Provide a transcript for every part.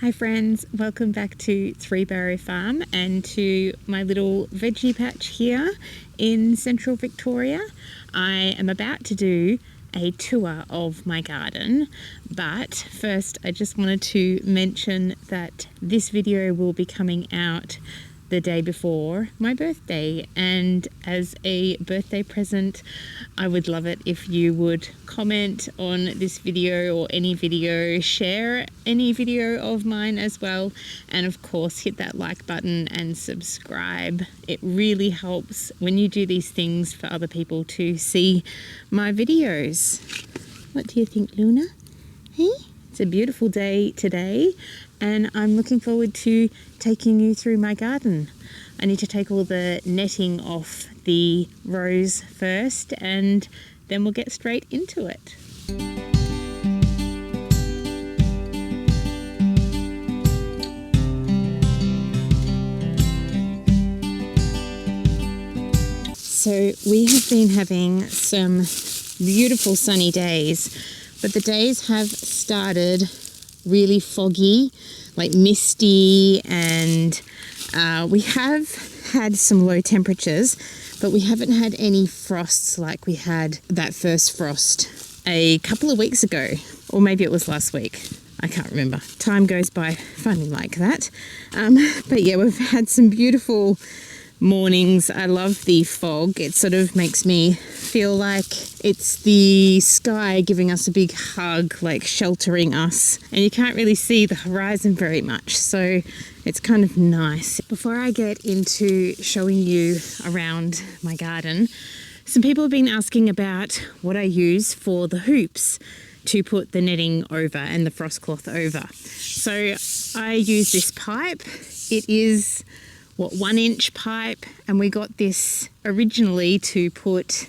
Hi friends, welcome back to Three Barrow Farm and to my little veggie patch here in central Victoria. I am about to do a tour of my garden, but first I just wanted to mention that this video will be coming out the day before my birthday, and as a birthday present I would love it if you would comment on this video or any video, share any video of mine as well, and of course hit that like button and subscribe. It really helps when you do these things for other people to see my videos. What do you think, Luna? Hey? It's a beautiful day today and I'm looking forward to taking you through my garden. I need to take all the netting off the rows first and then we'll get straight into it. So we have been having some beautiful sunny days, but the days have started really foggy, like misty, and we have had some low temperatures, but we haven't had any frosts like we had that first frost a couple of weeks ago, or maybe it was last week. I can't remember. Time goes by funny like that. But yeah, we've had some beautiful mornings. I love the fog. It sort of makes me feel like it's the sky giving us a big hug, like sheltering us, and you can't really see the horizon very much, so it's kind of nice. Before I get into showing you around my garden, some people have been asking about what I use for the hoops to put the netting over and the frost cloth over. So I use this pipe. It is 1-inch pipe, and we got this originally to put,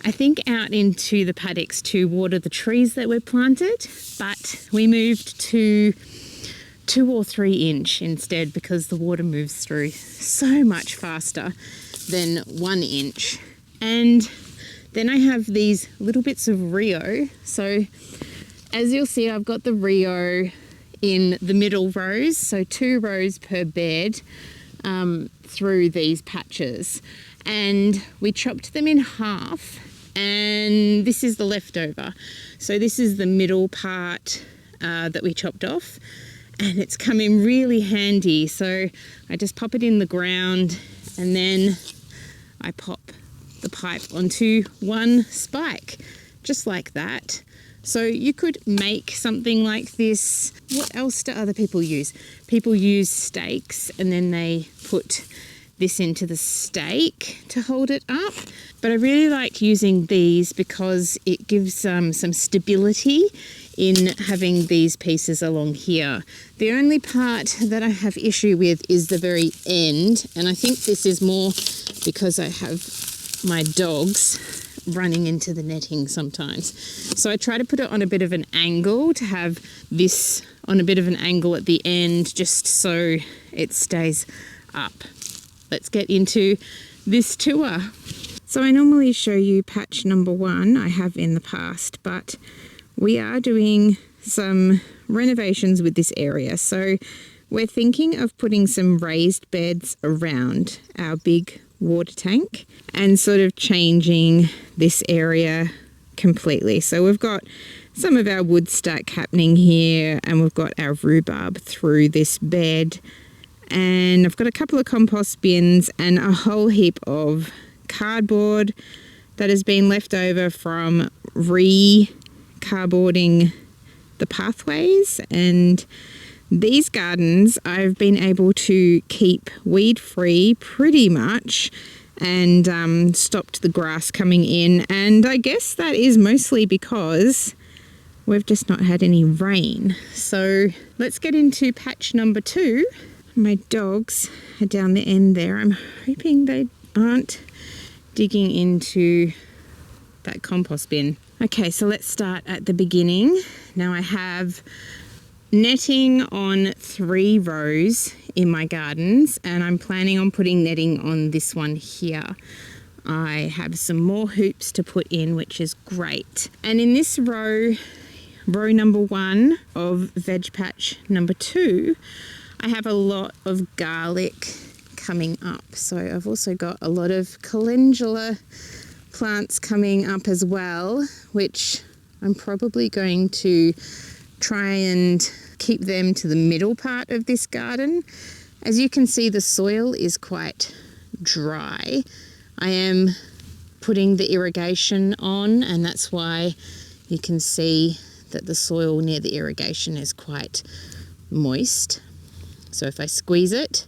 I think, out into the paddocks to water the trees that were planted, but we moved to 2 or 3 inch instead because the water moves through so much faster than 1 inch. And then I have these little bits of Rio. So as you'll see, I've got the Rio in the middle rows, so 2 rows per bed through these patches, and we chopped them in half, and this is the leftover. So this is the middle part that we chopped off, and it's come in really handy. So I just pop it in the ground and then I pop the pipe onto one spike, just like that. So you could make something like this. What else do other people use? People use stakes and then they put this into the stake to hold it up. But I really like using these because it gives some stability in having these pieces along here. The only part that I have issue with is the very end, and I think this is more because I have my dogs running into the netting sometimes. So I try to put it on a bit of an angle, to have this on a bit of an angle at the end, just so it stays up. Let's get into this tour. So I normally show you patch number 1, I have in the past, but we are doing some renovations with this area. So we're thinking of putting some raised beds around our big water tank and sort of changing this area completely. So we've got some of our wood stack happening here, and we've got our rhubarb through this bed, and I've got a couple of compost bins and a whole heap of cardboard that has been left over from cardboarding the pathways. And these gardens I've been able to keep weed free pretty much, and stopped the grass coming in, and I guess that is mostly because we've just not had any rain. So let's get into patch number 2. My dogs are down the end there. I'm hoping they aren't digging into that compost bin. Okay, so let's start at the beginning. Now I have netting on 3 rows in my gardens, and I'm planning on putting netting on this one here. I have some more hoops to put in, which is great. And in this row row number 1 of veg patch number 2, I have a lot of garlic coming up. So I've also got a lot of calendula plants coming up as well, which I'm probably going to try and keep them to the middle part of this garden. As you can see, the soil is quite dry. I am putting the irrigation on, and that's why you can see that the soil near the irrigation is quite moist. So if I squeeze it,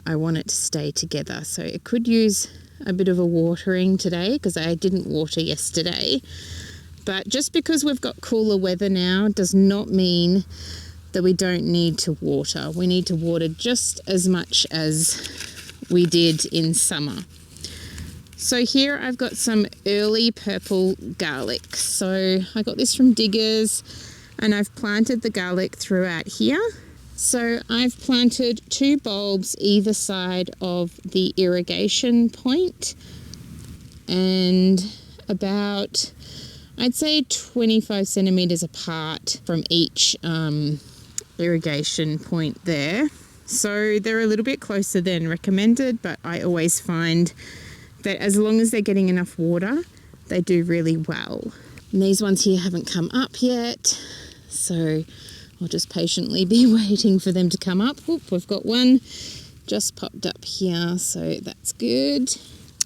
I want it to stay together. So it could use a bit of a watering today because I didn't water yesterday. But just because we've got cooler weather now does not mean that we don't need to water. We need to water just as much as we did in summer. So here I've got some early purple garlic. So I got this from Diggers, and I've planted the garlic throughout here. So I've planted 2 bulbs either side of the irrigation point, and about, I'd say 25 centimeters apart from each irrigation point there. So they're a little bit closer than recommended, but I always find that as long as they're getting enough water, they do really well. And these ones here haven't come up yet, so I'll just patiently be waiting for them to come up. Oop, we've got one just popped up here, so that's good.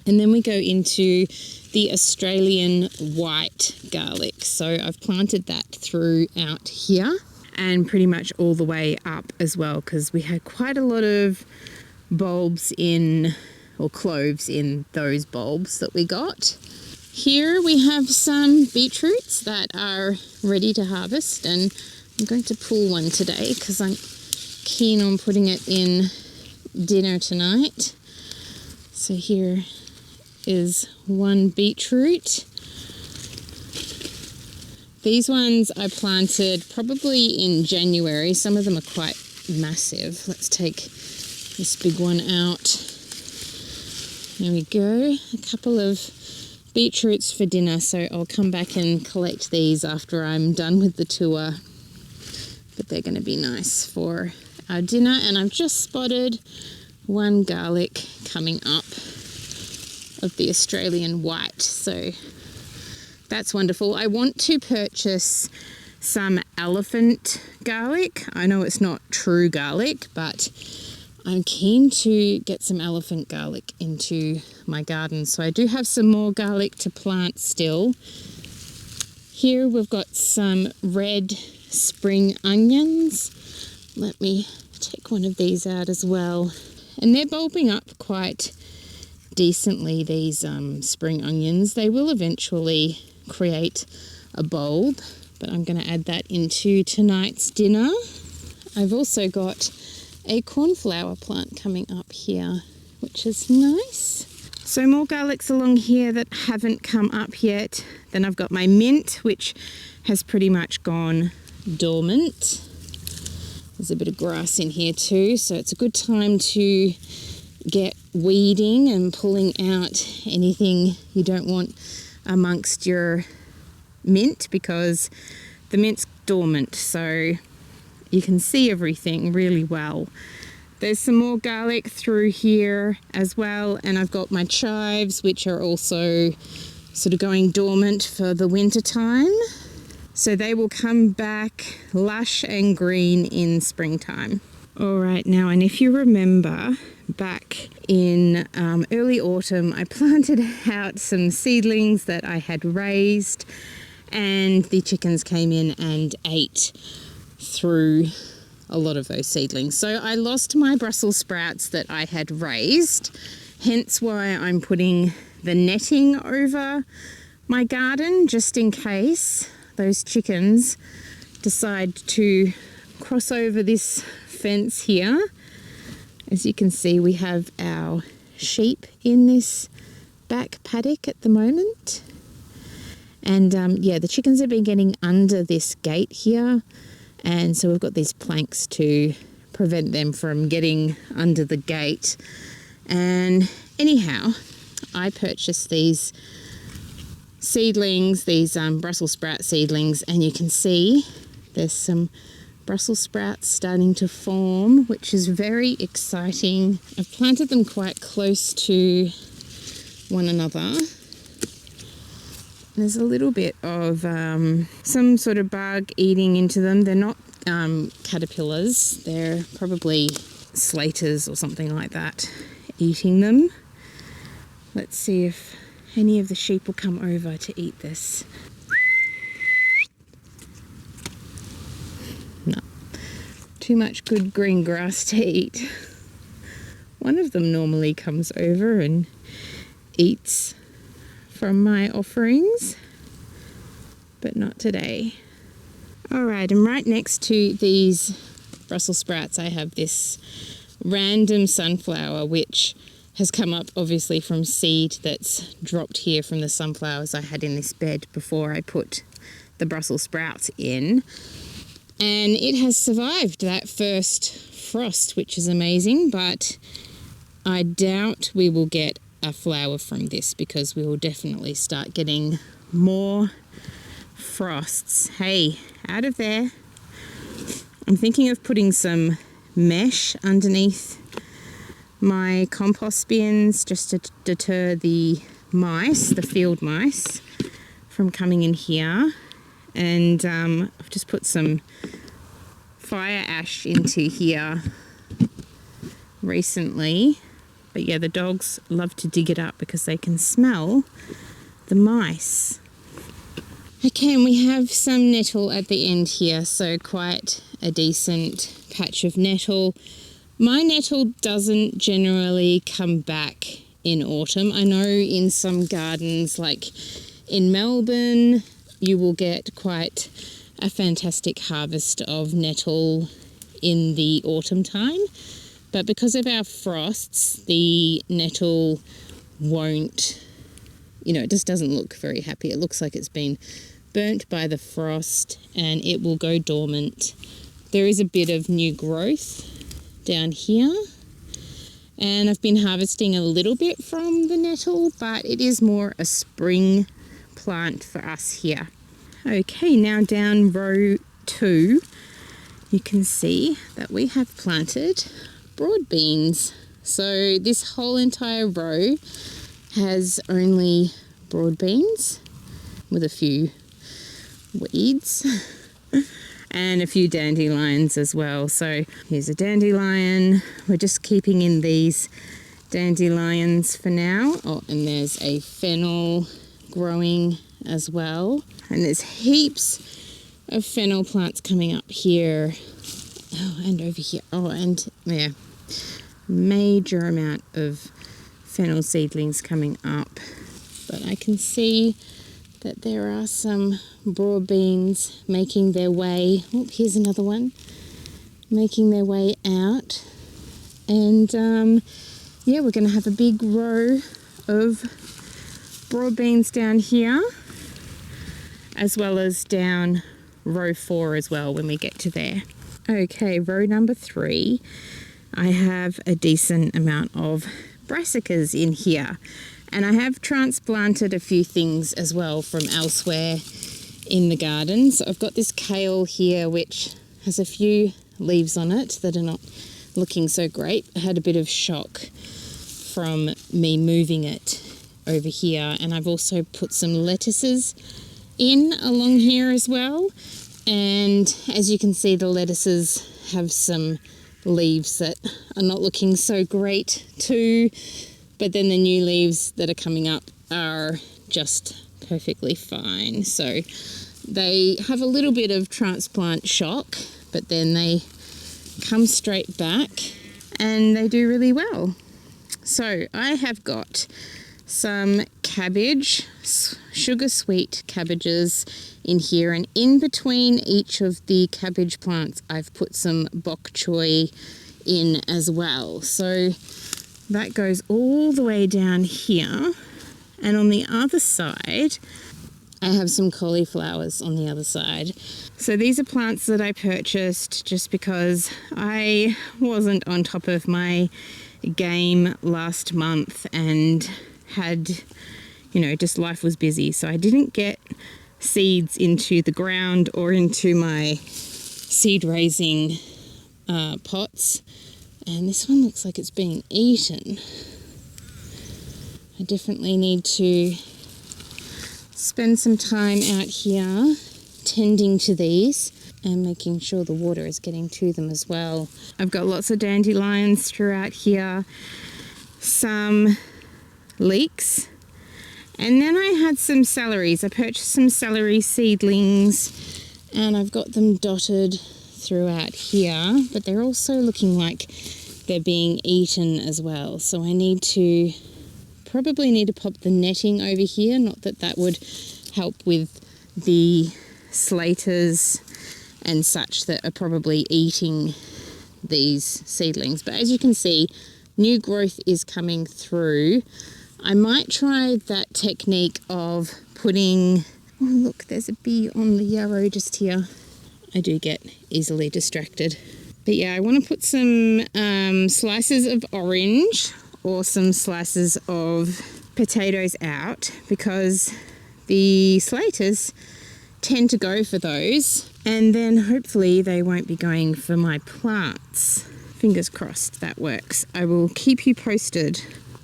And then we go into the Australian white garlic. So I've planted that throughout here and pretty much all the way up as well, because we had quite a lot of bulbs in, or cloves in those bulbs that we got. Here we have some beetroots that are ready to harvest, and I'm going to pull one today because I'm keen on putting it in dinner tonight. So here is one beetroot. These ones I planted probably in January. Some of them are quite massive. Let's take this big one out. There we go. A couple of beetroots for dinner, so I'll come back and collect these after I'm done with the tour. But they're going to be nice for our dinner. And I've just spotted one garlic coming up of the Australian white, so that's wonderful. I want to purchase some elephant garlic. I know it's not true garlic, but I'm keen to get some elephant garlic into my garden. So I do have some more garlic to plant still. Here we've got some red spring onions. Let me take one of these out as well. And they're bulbing up quite decently, these spring onions. They will eventually create a bulb, but I'm going to add that into tonight's dinner. I've also got a cornflower plant coming up here, which is nice. So more garlics along here that haven't come up yet. Then I've got my mint, which has pretty much gone dormant. There's a bit of grass in here too, so it's a good time to get weeding and pulling out anything you don't want amongst your mint, because the mint's dormant, so you can see everything really well. There's some more garlic through here as well, and I've got my chives, which are also sort of going dormant for the winter time. So they will come back lush and green in springtime. All right, now, and if you remember, back in early autumn, I planted out some seedlings that I had raised, and the chickens came in and ate through a lot of those seedlings. So I lost my Brussels sprouts that I had raised, hence why I'm putting the netting over my garden, just in case those chickens decide to cross over this fence here. As you can see, we have our sheep in this back paddock at the moment. And yeah, the chickens have been getting under this gate here. And so we've got these planks to prevent them from getting under the gate. And anyhow, I purchased these seedlings, these Brussels sprout seedlings, and you can see there's some Brussels sprouts starting to form, which is very exciting. I've planted them quite close to one another. There's a little bit of some sort of bug eating into them. They're not caterpillars, they're probably slaters or something like that eating them. Let's see if any of the sheep will come over to eat this. No, too much good green grass to eat. One of them normally comes over and eats from my offerings, but not today. Alright, and right next to these Brussels sprouts I have this random sunflower which has come up obviously from seed that's dropped here from the sunflowers I had in this bed before I put the Brussels sprouts in, and it has survived that first frost, which is amazing, but I doubt we will get a flower from this because we will definitely start getting more frosts. Hey, out of there. I'm thinking of putting some mesh underneath my compost bins just to deter the mice, the field mice, from coming in here. And I've just put some fire ash into here recently. But yeah, the dogs love to dig it up because they can smell the mice. Okay, and we have some nettle at the end here, so quite a decent patch of nettle. My nettle doesn't generally come back in autumn. I know in some gardens, like in Melbourne, you will get quite a fantastic harvest of nettle in the autumn time. But because of our frosts, the nettle won't, it just doesn't look very happy. It looks like it's been burnt by the frost and it will go dormant. There is a bit of new growth down here, and I've been harvesting a little bit from the nettle, but it is more a spring plant for us here. Okay, now down row 2, you can see that we have planted broad beans. So this whole entire row has only broad beans with a few weeds and a few dandelions as well. So here's a dandelion. We're just keeping in these dandelions for now. Oh, and there's a fennel growing as well. And there's heaps of fennel plants coming up here. Oh, and over here. Oh, and yeah, major amount of fennel seedlings coming up. But I can see that there are some broad beans making their way. Oh, here's another one. Making their way out. And yeah, we're going to have a big row of broad beans down here, as well as down row 4 as well when we get to there. Okay, row number 3, I have a decent amount of brassicas in here. And I have transplanted a few things as well from elsewhere in the garden. So I've got this kale here, which has a few leaves on it that are not looking so great. I had a bit of shock from me moving it over here. And I've also put some lettuces in along here as well. And as you can see, the lettuces have some leaves that are not looking so great too. But then the new leaves that are coming up are just perfectly fine. So they have a little bit of transplant shock, but then they come straight back and they do really well. So I have got some cabbage, sugar sweet cabbages in here, and in between each of the cabbage plants I've put some bok choy in as well. So that goes all the way down here, and on the other side I have some cauliflowers on the other side. So these are plants that I purchased just because I wasn't on top of my game last month and had you know, just life was busy. So I didn't get seeds into the ground or into my seed raising pots. And this one looks like it's being eaten. I definitely need to spend some time out here tending to these and making sure the water is getting to them as well. I've got lots of dandelions throughout here, some leeks, and then I had some celeries. I purchased some celery seedlings and I've got them dotted throughout here, but they're also looking like they're being eaten as well. So I probably need to pop the netting over here. Not that that would help with the slaters and such that are probably eating these seedlings. But as you can see, new growth is coming through. I might try that technique of putting, oh look, there's a bee on the yarrow just here. I do get easily distracted. But yeah, I want to put some slices of orange or some slices of potatoes out because the slaters tend to go for those, and then hopefully they won't be going for my plants. Fingers crossed that works. I will keep you posted.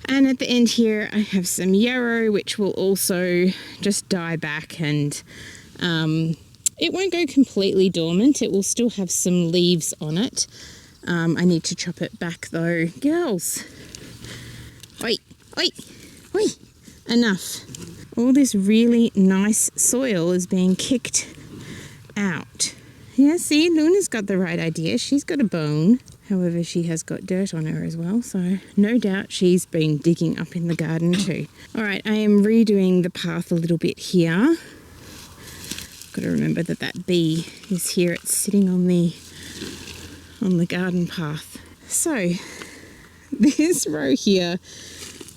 And at the end here I have some yarrow which will also just die back, and it won't go completely dormant. It will still have some leaves on it. I need to chop it back though. Girls, oi, oi, oi, enough. All this really nice soil is being kicked out. Yeah, see, Luna's got the right idea. She's got a bone. However, she has got dirt on her as well, so no doubt she's been digging up in the garden too. All right, I am redoing the path a little bit here. Got to remember that that bee is here. It's sitting on the garden path. So this row here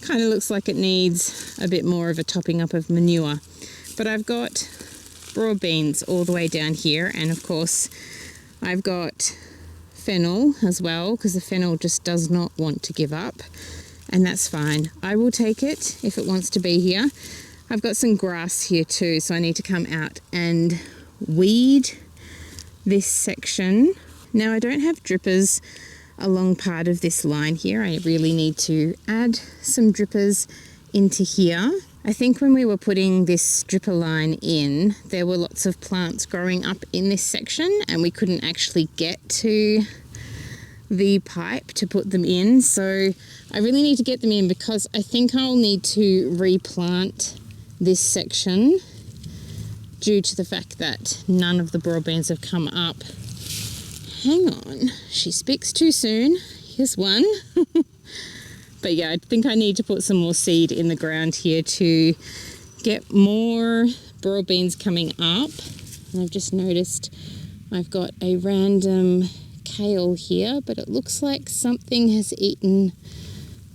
kind of looks like it needs a bit more of a topping up of manure, but I've got broad beans all the way down here, and of course I've got fennel as well, because the fennel just does not want to give up, and that's fine. I will take it if it wants to be here. I've got some grass here too, so I need to come out and weed this section. Now I don't have drippers along part of this line here. I really need to add some drippers into here. I think when we were putting this dripper line in, there were lots of plants growing up in this section and we couldn't actually get to the pipe to put them in. So I really need to get them in because I think I'll need to replant this section due to the fact that none of the broadbeans have come up. Hang on, she speaks too soon. Here's one. But yeah, I think I need to put some more seed in the ground here to get more broadbeans coming up. And I've just noticed I've got a random kale here, but it looks like something has eaten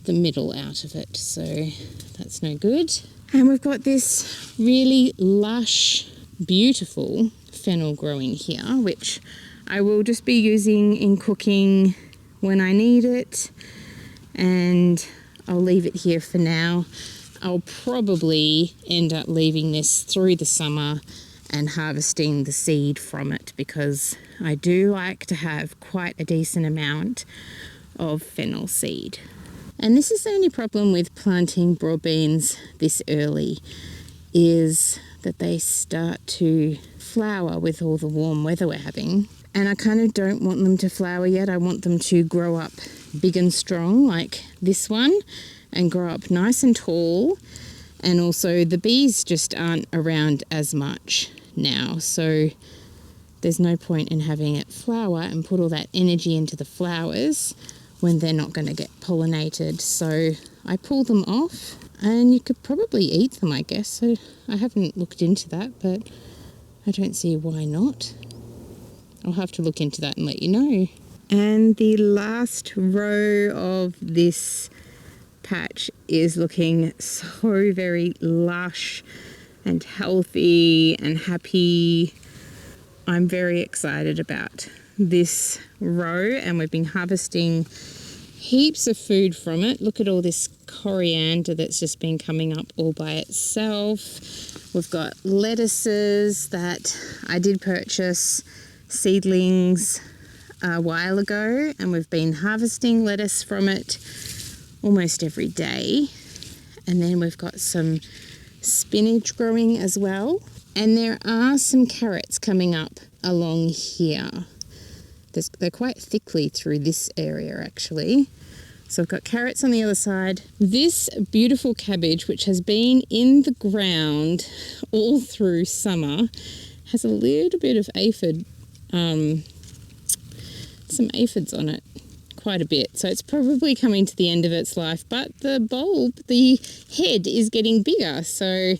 the middle out of it, so that's no good. And we've got this really lush, beautiful fennel growing here, which I will just be using in cooking when I need it, and I'll leave it here for now. I'll probably end up leaving this through the summer and harvesting the seed from it because I do like to have quite a decent amount of fennel seed. And this is the only problem with planting broadbeans this early, is that they start to flower with all the warm weather we're having. And I kind of don't want them to flower yet. I want them to grow up big and strong like this one and grow up nice and tall. And also the bees just aren't around as much now. So there's no point in having it flower and put all that energy into the flowers when they're not going to get pollinated. So I pull them off, and you could probably eat them, I guess. So I haven't looked into that, but I don't see why not. I'll have to look into that and let you know. And the last row of this patch is looking so very lush and healthy and happy. I'm very excited about this row, and we've been harvesting heaps of food from it. Look at all this coriander that's just been coming up all by itself. We've got lettuces that I did purchase seedlings a while ago, and we've been harvesting lettuce from it almost every day. And then we've got some spinach growing as well. And there are some carrots coming up along here. They're quite thickly through this area actually. So I've got carrots on the other side. This beautiful cabbage, which has been in the ground all through summer, has a little bit of aphid, some aphids on it, quite a bit. So it's probably coming to the end of its life, but the bulb, the head is getting bigger. So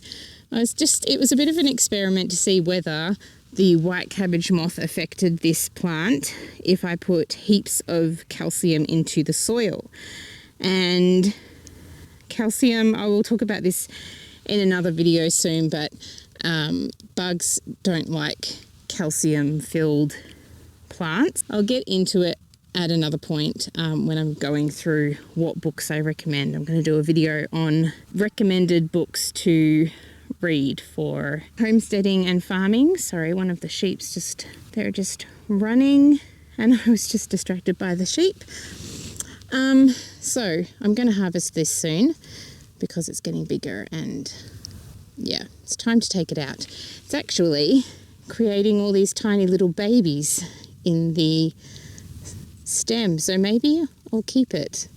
it was a bit of an experiment to see whether the white cabbage moth affected this plant if I put heaps of calcium into the soil. And calcium, I will talk about this in another video soon, but bugs don't like calcium-filled plants. I'll get into it at another point when I'm going through what books I recommend. I'm going to do a video on recommended books to read for homesteading and farming. Sorry, one of the sheep's they're just running and I was just distracted by the sheep. So I'm going to harvest this soon because it's getting bigger and yeah, it's time to take it out. It's actually creating all these tiny little babies in the stem, so maybe I'll keep it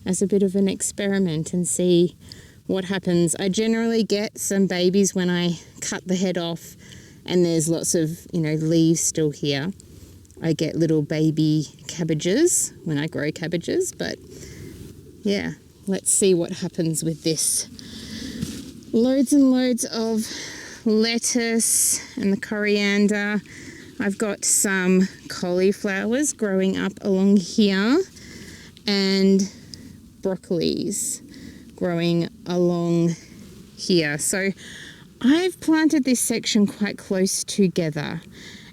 as a bit of an experiment and see what happens. I generally get some babies when I cut the head off and there's lots of, leaves still here. I get little baby cabbages when I grow cabbages, but yeah, let's see what happens with this. Loads and loads of lettuce and the coriander. I've got some cauliflowers growing up along here and broccolis growing along here. So I've planted this section quite close together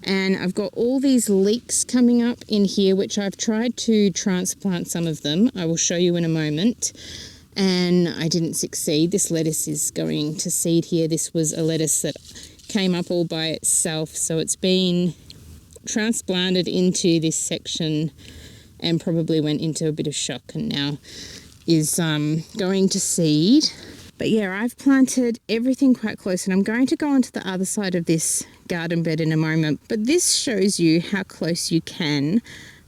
and I've got all these leeks coming up in here, which I've tried to transplant some of them. I will show you in a moment. And I didn't succeed. This lettuce is going to seed here. This was a lettuce that came up all by itself. So it's been transplanted into this section and probably went into a bit of shock and now is going to seed. But yeah, I've planted everything quite close and I'm going to go onto the other side of this garden bed in a moment. But this shows you how close you can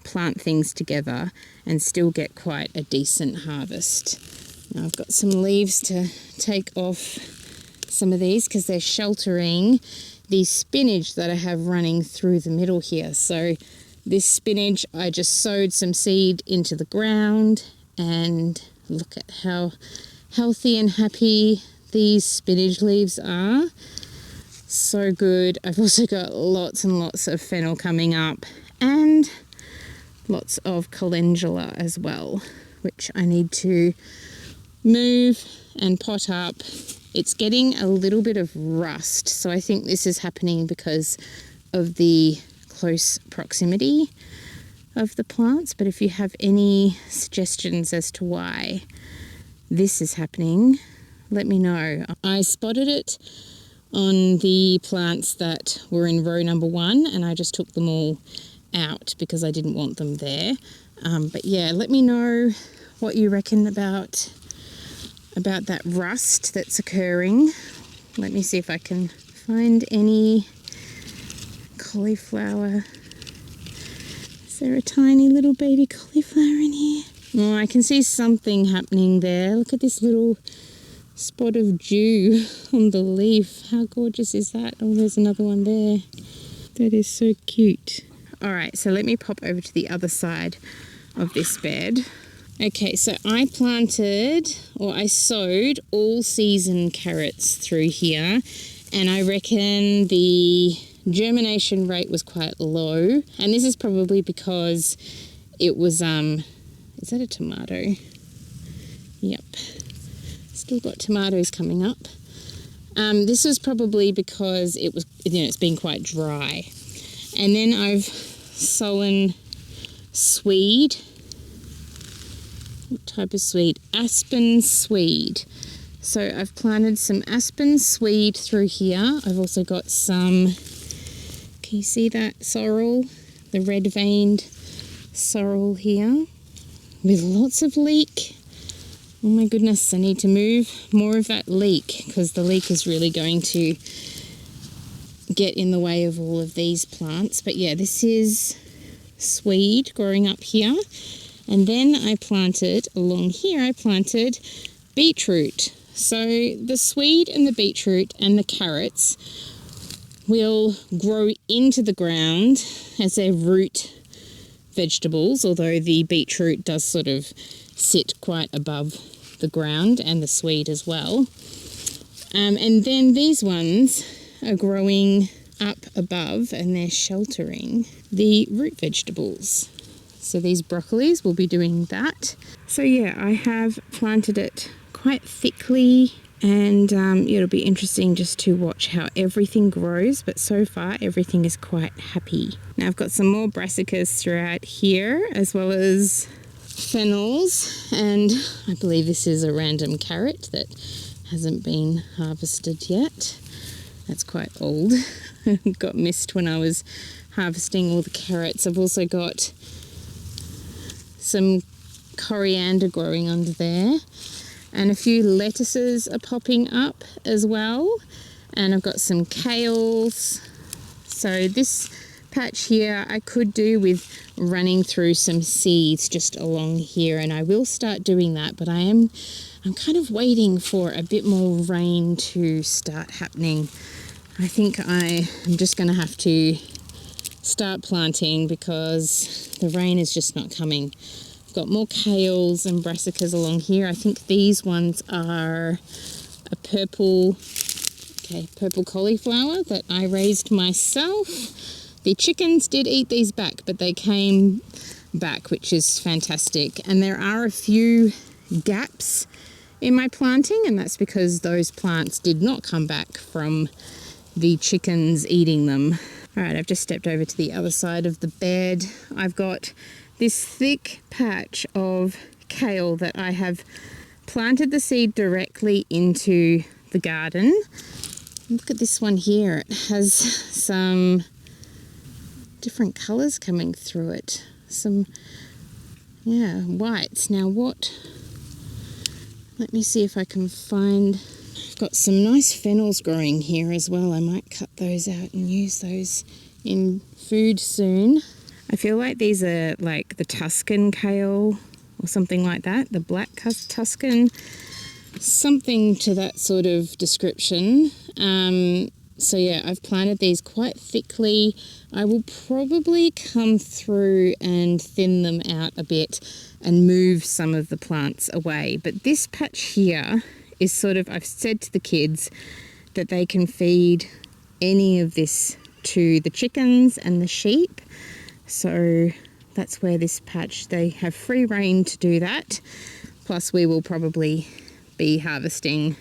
plant things together and still get quite a decent harvest. Now I've got some leaves to take off some of these because they're sheltering the spinach that I have running through the middle here. So this spinach, I just sowed some seed into the ground and look at how healthy and happy these spinach leaves are. So good. I've also got lots and lots of fennel coming up and lots of calendula as well, which I need to move and pot up. It's getting a little bit of rust, so I think this is happening because of the close proximity of the plants. But if you have any suggestions as to why this is happening, let me know. I spotted it on the plants that were in row number 1 and I just took them all out because I didn't want them there. But yeah, let me know what you reckon about that rust that's occurring. Let me see if I can find any cauliflower. Is there a tiny little baby cauliflower in here? Oh, I can see something happening there. Look at this little spot of dew on the leaf. How gorgeous is that? Oh, there's another one there. That is so cute. All right, so let me pop over to the other side of this bed. Okay, so I sowed all season carrots through here and I reckon the germination rate was quite low. And this is probably because it was, is that a tomato? Yep. Still got tomatoes coming up. This was probably because it was, it's been quite dry. And then I've sown swede What type of swede? Aspen swede. So I've planted some aspen swede through here. I've also got some, can you see that sorrel? The red veined sorrel here with lots of leek. Oh my goodness, I need to move more of that leek because the leek is really going to get in the way of all of these plants. But yeah, this is swede growing up here. And then I planted, along here, I planted beetroot. So the swede and the beetroot and the carrots will grow into the ground as their root vegetables, although the beetroot does sort of sit quite above the ground, and the swede as well. And then these ones are growing up above and they're sheltering the root vegetables. So these broccolis will be doing that. So yeah, I have planted it quite thickly, and it'll be interesting just to watch how everything grows, but so far everything is quite happy. Now I've got some more brassicas throughout here, as well as fennels, and I believe this is a random carrot that hasn't been harvested yet. That's quite old. Got missed when I was harvesting all the carrots. I've also got some coriander growing under there, and a few lettuces are popping up as well, and I've got some kales. So this patch here I could do with running through some seeds just along here, and I will start doing that, but I'm kind of waiting for a bit more rain to start happening. I think I am just going to have to start planting because the rain is just not coming. I've got more kales and brassicas along here. I think these ones are a purple cauliflower that I raised myself. The chickens did eat these back, but they came back, which is fantastic. And there are a few gaps in my planting, and that's because those plants did not come back from the chickens eating them. All right, I've just stepped over to the other side of the bed. I've got this thick patch of kale that I have planted the seed directly into the garden. Look at this one here. It has some different colours coming through it. Some, yeah, whites. Now let me see if I can find, I've got some nice fennels growing here as well. I might cut those out and use those in food soon. I feel like these are like the Tuscan kale or something like that, the black Tuscan, something to that sort of description. So yeah, I've planted these quite thickly. I will probably come through and thin them out a bit and move some of the plants away. But this patch here is sort of, I've said to the kids that they can feed any of this to the chickens and the sheep. So that's where this patch, they have free rein to do that. Plus we will probably be harvesting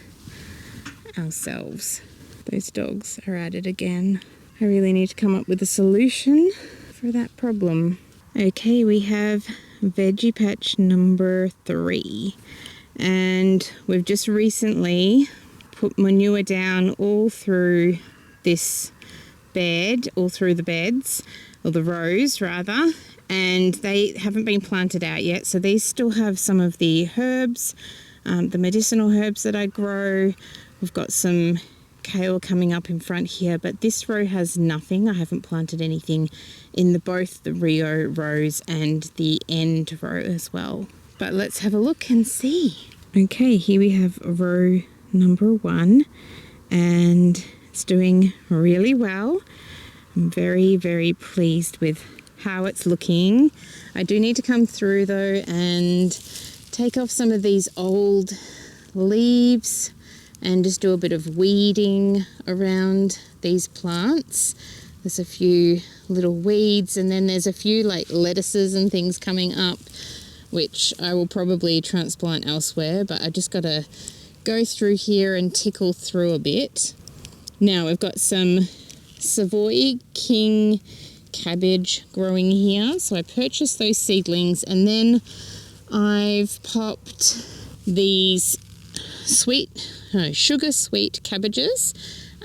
ourselves. Those dogs are at it again. I really need to come up with a solution for that problem. Okay, we have veggie patch number 3. And we've just recently put manure down all through this bed, all through the beds, or the rows rather, and they haven't been planted out yet. So these still have some of the herbs, the medicinal herbs that I grow. We've got some kale coming up in front here, but this row has nothing. I haven't planted anything in both the Rio rows and the end row as well. But let's have a look and see. Okay, here we have row number 1, and it's doing really well. I'm very, very pleased with how it's looking. I do need to come through though and take off some of these old leaves and just do a bit of weeding around these plants. There's a few little weeds, and then there's a few like lettuces and things coming up, which I will probably transplant elsewhere, but I just got to go through here and tickle through a bit. Now we've got some Savoy King cabbage growing here. So I purchased those seedlings, and then I've popped these sugar sweet cabbages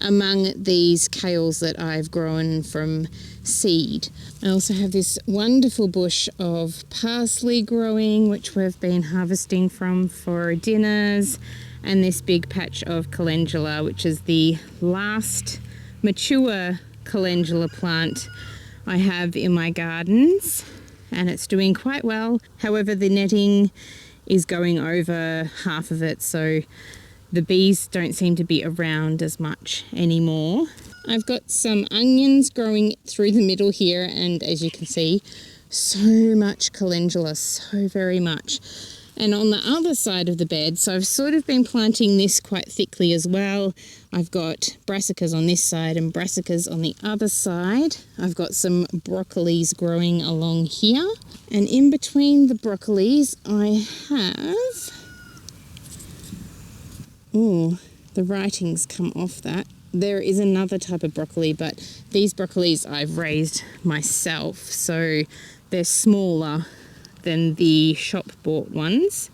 among these kales that I've grown from seed. I also have this wonderful bush of parsley growing, which we've been harvesting from for dinners, and this big patch of calendula, which is the last mature calendula plant I have in my gardens, and it's doing quite well. However, the netting is going over half of it, so the bees don't seem to be around as much anymore. I've got some onions growing through the middle here, and as you can see, so much calendula, so very much. And on the other side of the bed, so I've sort of been planting this quite thickly as well. I've got brassicas on this side and brassicas on the other side. I've got some broccolis growing along here. And in between the broccolis, I have... Oh, the writing's come off that. There is another type of broccoli, but these broccolis I've raised myself, so they're smaller than the shop-bought ones.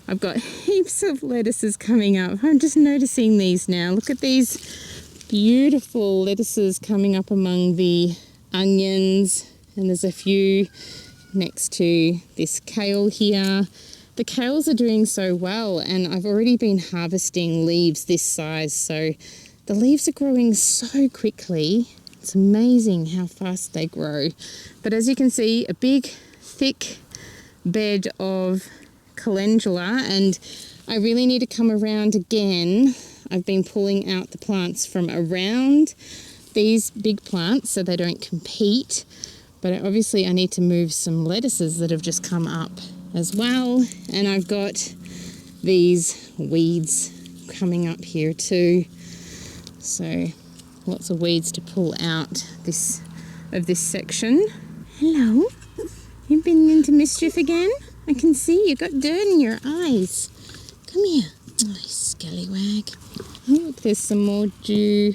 I've got heaps of lettuces coming up. I'm just noticing these now. Look at these beautiful lettuces coming up among the onions, and there's a few next to this kale here. The kales are doing so well, and I've already been harvesting leaves this size, so the leaves are growing so quickly. It's amazing how fast they grow. But as you can see, a big, thick bed of calendula, and I really need to come around again. I've been pulling out the plants from around these big plants so they don't compete. But obviously I need to move some lettuces that have just come up as well, and I've got these weeds coming up here too, so lots of weeds to pull out of this section. Hello, you've been into mischief again? I can see you got dirt in your eyes. Come here. Oh, scallywag. Oh, look, there's some more dew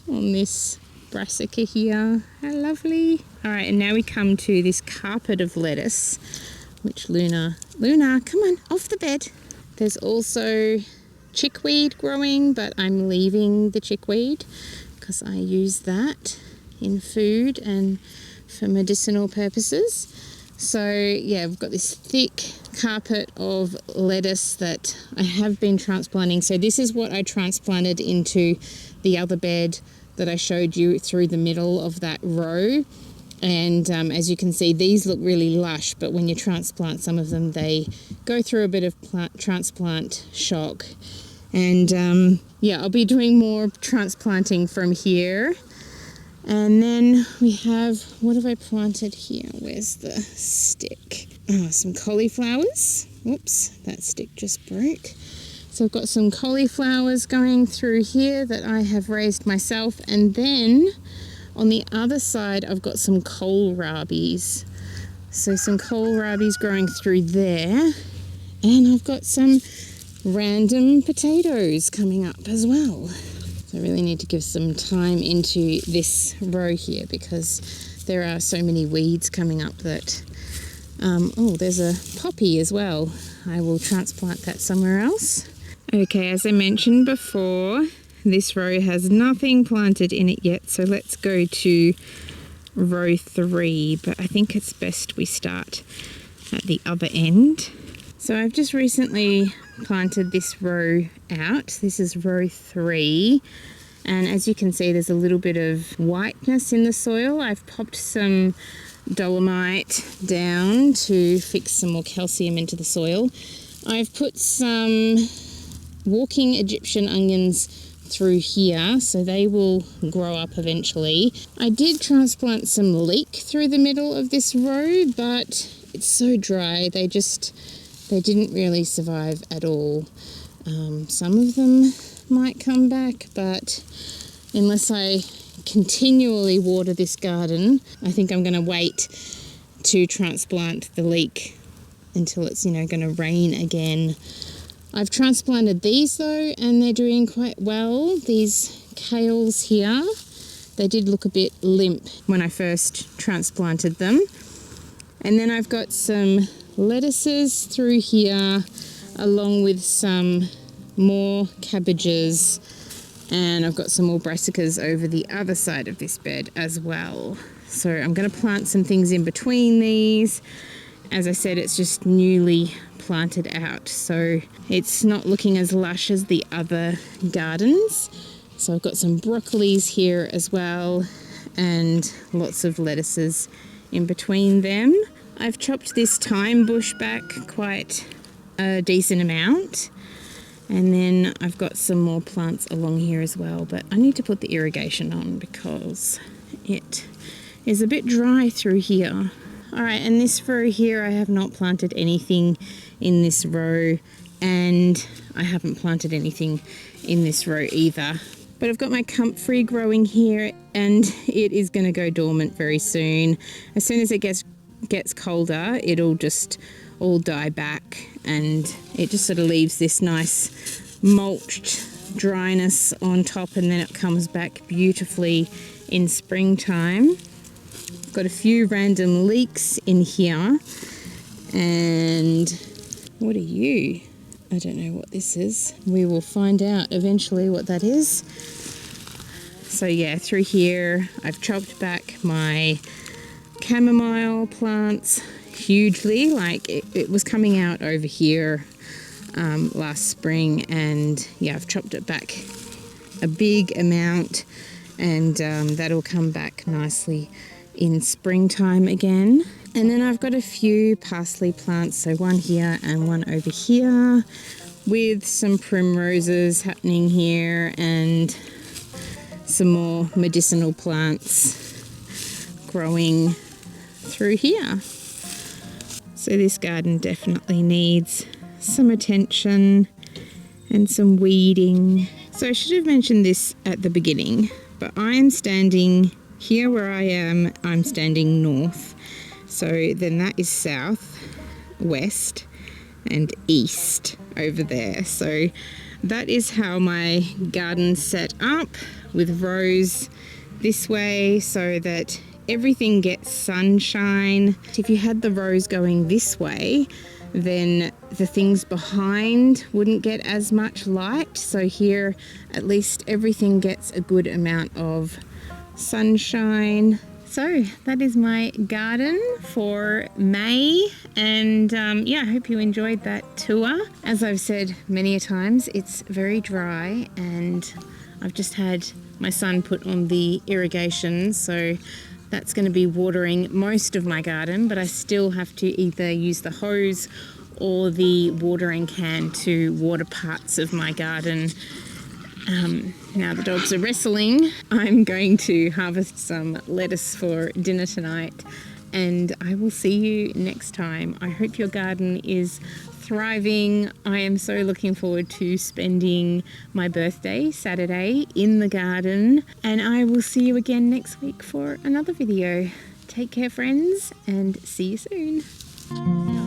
on this brassica here. How lovely. All right, and now we come to this carpet of lettuce, which Luna, come on, off the bed. There's also chickweed growing, but I'm leaving the chickweed because I use that in food and for medicinal purposes. So yeah, we've got this thick carpet of lettuce that I have been transplanting. So this is what I transplanted into the other bed that I showed you through the middle of that row. And as you can see, these look really lush, but when you transplant some of them, they go through a bit of transplant shock. And yeah, I'll be doing more transplanting from here. And then we have, what have I planted here? Where's the stick? Oh, some cauliflowers. Whoops, that stick just broke. So I've got some cauliflowers going through here that I have raised myself. And then on the other side, I've got some kohlrabies. So some kohlrabies growing through there. And I've got some random potatoes coming up as well. So I really need to give some time into this row here because there are so many weeds coming up that... oh, there's a poppy as well. I will transplant that somewhere else. Okay, as I mentioned before, this row has nothing planted in it yet, so let's go to row 3, but I think it's best we start at the other end. So I've just recently planted this row out. This is row 3, and as you can see, there's a little bit of whiteness in the soil. I've popped some dolomite down to fix some more calcium into the soil. I've put some walking Egyptian onions through here, so they will grow up eventually. I did transplant some leek through the middle of this row, but it's so dry, they didn't really survive at all. Some of them might come back, but unless I continually water this garden, I think I'm going to wait to transplant the leek until it's, going to rain again. I've transplanted these though, and they're doing quite well. These kales here, they did look a bit limp when I first transplanted them. And then I've got some lettuces through here, along with some more cabbages, and I've got some more brassicas over the other side of this bed as well. So I'm going to plant some things in between these. As I said, it's just newly planted out, so it's not looking as lush as the other gardens. So I've got some broccolis here as well, and lots of lettuces in between them. I've chopped this thyme bush back quite a decent amount, and then I've got some more plants along here as well, but I need to put the irrigation on because it is a bit dry through here. All right, and this row here, I have not planted anything in this row, and I haven't planted anything in this row either. But I've got my comfrey growing here, and it is going to go dormant very soon. As soon as it gets colder, it'll just all die back, and it just sort of leaves this nice mulched dryness on top, and then it comes back beautifully in springtime. Got a few random leeks in here, and what are you? I don't know what this is. We will find out eventually what that is. So yeah, through here I've chopped back my chamomile plants hugely. Like it was coming out over here last spring, and yeah, I've chopped it back a big amount, and that'll come back nicely in springtime again. And then I've got a few parsley plants, so one here and one over here, with some primroses happening here and some more medicinal plants growing through here. So this garden definitely needs some attention and some weeding. So I should have mentioned this at the beginning, but I am standing here where I am, I'm standing north. So then that is south, west, and east over there. So that is how my garden's set up, with rows this way so that everything gets sunshine. If you had the rows going this way, then the things behind wouldn't get as much light. So here, at least everything gets a good amount of sunshine. So that is my garden for May, and yeah, I hope you enjoyed that tour. As I've said many a times, it's very dry, and I've just had my son put on the irrigation, so that's going to be watering most of my garden, but I still have to either use the hose or the watering can to water parts of my garden. Now the dogs are wrestling. I'm going to harvest some lettuce for dinner tonight, and I will see you next time. I hope your garden is thriving. I am so looking forward to spending my birthday Saturday in the garden, and I will see you again next week for another video. Take care, friends, and see you soon.